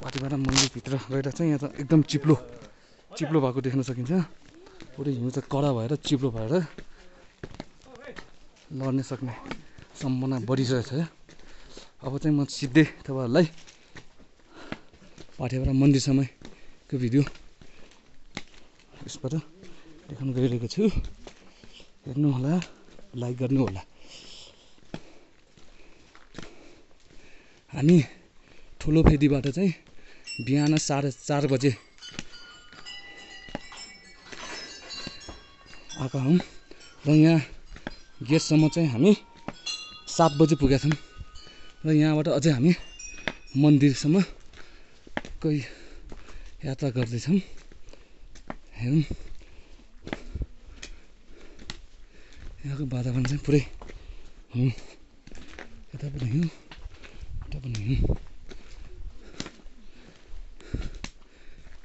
पाथिभरा मन्दिरभित्र गएर चाहिँ यहाँ त एकदम चिप्लो भएको देख्न सकिन्छ। पुरै हिउँ चाहिँ कडा भएर चिप्लो भएर लड्न सक्ने सम्भावना बढिरहेको छ। अब चाहिँ म सिधै तपाईँहरूलाई पाथिभरा मन्दिरसम्मको भिडियो यसबाट देखाउन गइरहेको छु। हेर्नु होला, लाइक गर्नु होला। हामी ठुलो फेदीबाट चाहिँ बिहान 4:30 बजे आएका हौँ र यहाँ गेटसम्म चाहिँ हामी 7 बजे पुगेका छौँ र यहाँबाट अझै हामी मन्दिरसम्म कोही यात्रा गर्दैछौँ। हेरौँ यहाँको वातावरण चाहिँ पुरै हिउँ, यता पनि हिउँ, यता पनि हिउँ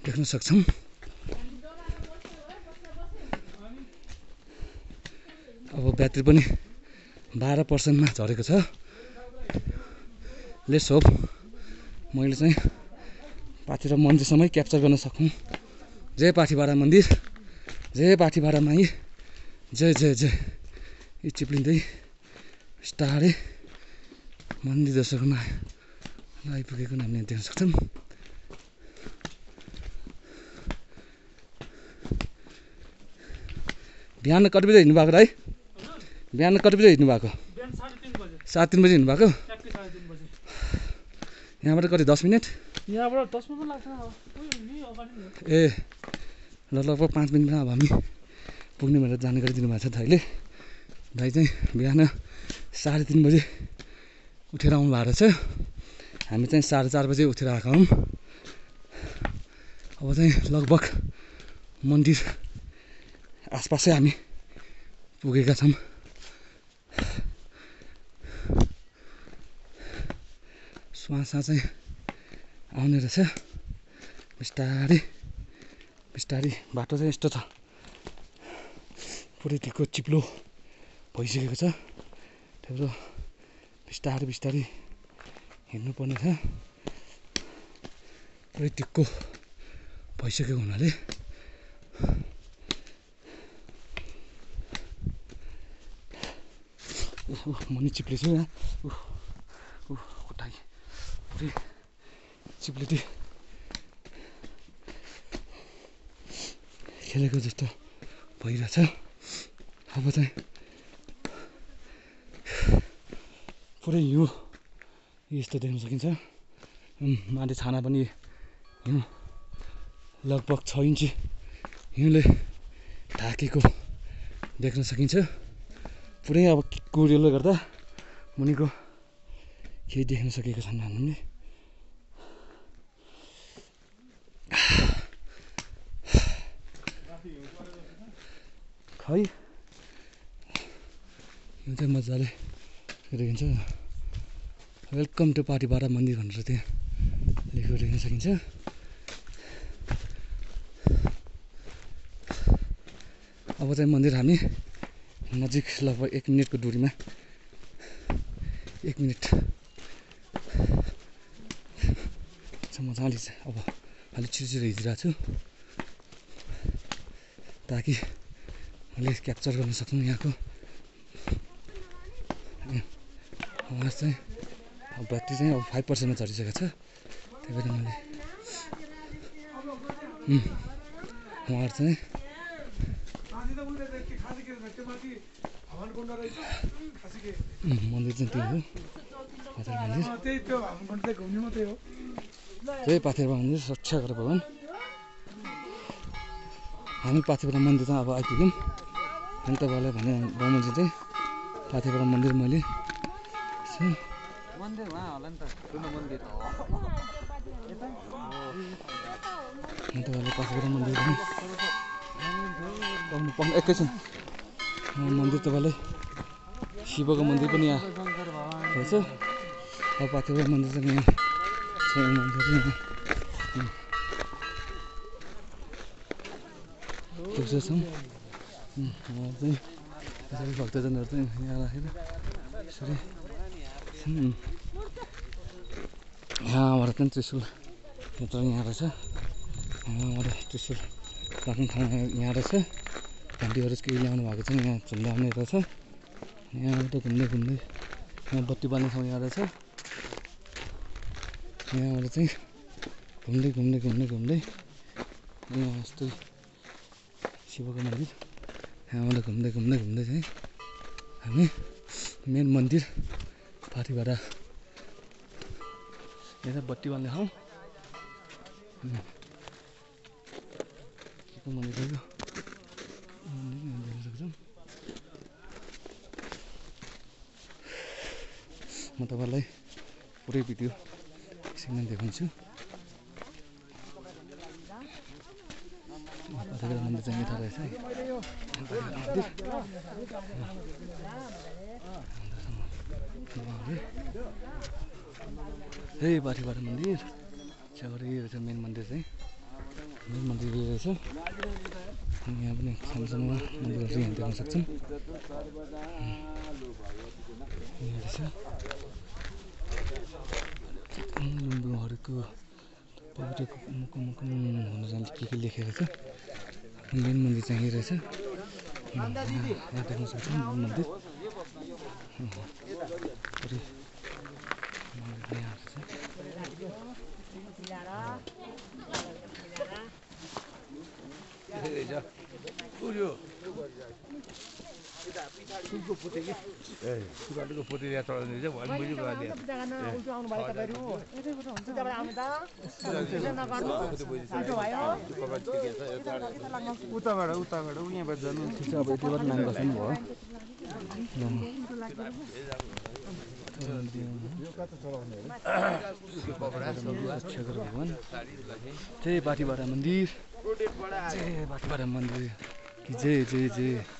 देख्न सक्छौँ। अब ब्याट्री पनि 12% झरेको छ। लेट्स होप मैले चाहिँ पाथिभरा मन्दिरसम्मै क्याप्चर गर्न सकौँ। जय पाथिभरा मन्दिर, जय पाथिभरा माई, जय जय जय। यो चिप्लिँदै बिस्तारै मन्दिर दर्शनमा आइपुगेको हामीले देख्न सक्छौँ। बिहान कति बजी हिँड्नु भएको है? बिहान कति बजी हिँड्नु भएको? 3:30 बजी हिँड्नु भएको? यहाँबाट कति 10 मिनट? यहाँबाट 10 मिनट लाग्छ। ए ल लगभग 5 मिनटमा अब हामी पुग्ने भनेर जानकारी दिनुभएको छ दाइले। दाइ चाहिँ बिहान 3:30 बजी उठेर आउनु भएको छ। हामी चाहिँ 4:30 बजी उठेर आएका हौँ। अब चाहिँ लगभग मन्दिर आसपासै हामी पुगेका छौँ। श्वास चाहिँ आउने रहेछ बिस्तारै बिस्तारै। बाटो चाहिँ यस्तो छ, पुरै ढिक्को चिप्लो भइसकेको छ। त्यही भएर बिस्तारै बिस्तारै हिँड्नुपर्ने छ। पुरै ढिक्को भइसकेको हुनाले मुनि चिप्लेछु यहाँ। खुट्टा पुरै चिप्लेटी खेलेको जस्तो भइरहेछ। अब चाहिँ पुरै हिउँ यस्तो देख्न सकिन्छ। माथि छाना पनि हिउँ लगभग 6 इन्ची हिउँले ढाकेको देख्न सकिन्छ। पुरै अब कुहिरोले गर्दा मुनिको केही देख्न सकेको छैन हामीले। खै यो चाहिँ मजाले देखिन्छ। वेलकम टु पाथिभरा मन्दिर भनेर त्यहाँ लेखेको देख्न सकिन्छ। अब चाहिँ मन्दिर हामी नजिक लगभग 1 मिनटको दूरीमा, 1 मिनट मजाले चाहिँ अब अलिक छिटो हिँडिरहेको छु ताकि मैले क्याप्चर गर्न सक्नु यहाँको। उहाँ चाहिँ अब ब्याट्री चाहिँ अब 5%मा झरिसकेको छ। त्यही भएर मैले उहाँहरू चाहिँ मन्दिर चाहिँ त्यही हो, पाथिभरा मन्दिर। त्यही पाथिभरा मन्दिर रक्षा गरेर भगवान्। हामी पाथिभरा मन्दिर चाहिँ अब आइपुग्यौँ। अनि तपाईँहरूलाई भने गाउँमा चाहिँ पाथिभरा मन्दिर मैले मन्दिर वहाँ होला नि त, ठुलो मन्दिर हो। तपाईँहरूले पाथिभरा मन्दिर पनि पाउनु एकैछिन। मन्दिर तपाईँलाई शिवको मन्दिर पनि यहाँ रहेछ। अब पाथिभरा मन्दिर चाहिँ यहाँ देख्छौँ। चाहिँ भक्तजनहरू चाहिँ यहाँ राखेर यसरी यहाँबाट पनि त्रिशुल भित्र यहाँ रहेछ हाम्रो त्रिशुल राख्ने ठाउँ यहाँ रहेछ घन्टीहरू केही ल्याउनु भएको छ यहाँ झुन्डाउने रहेछ यहाँबाट घुम्दै घुम्दै यहाँ बत्ती बाल्ने ठाउँ यहाँ रहेछ यहाँबाट चाहिँ घुम्दै घुम्दै घुम्दै घुम्दै यहाँ यस्तै शिवको मन्दिर यहाँबाट घुम्दै घुम्दै घुम्दै चाहिँ हामी मेन मन्दिर पाथिभाडा यता बत्ती बाल्ने ठाउँ के को मन्दिर हो देख्न सक्छौँ म तपाईँलाई पुरै भिडियो एकछिनमा देखाउँछु पाथिभाडा मन्दिर चाहिँ यता रहेछ है हे पाथिभाडा मन्दिर छेउबाट यो रहेछ मेन मन्दिर चाहिँ मेन मन्दिर यो रहेछ यहाँ पनि सानो सानो मन्दिरहरू चाहिँ यहाँ देख्न सक्छौँ यहाँ रहेछ लिम्बूहरूको पवित्रको मुकुम हुन जान्छ के लेखेको छ मेन मन्दिर चाहिँ यही रहेछ यहाँ देख्न सक्छौँ मेन मन्दिर पुरै मन्दिर यहाँ रहेछ उताबाट यहाँबाट जानु अब यतिबाट नाम बस्नु भयो भगवान जय पाथिभाडा मन्दिर जय पाथिभाडा मन्दिर कि जय जय जय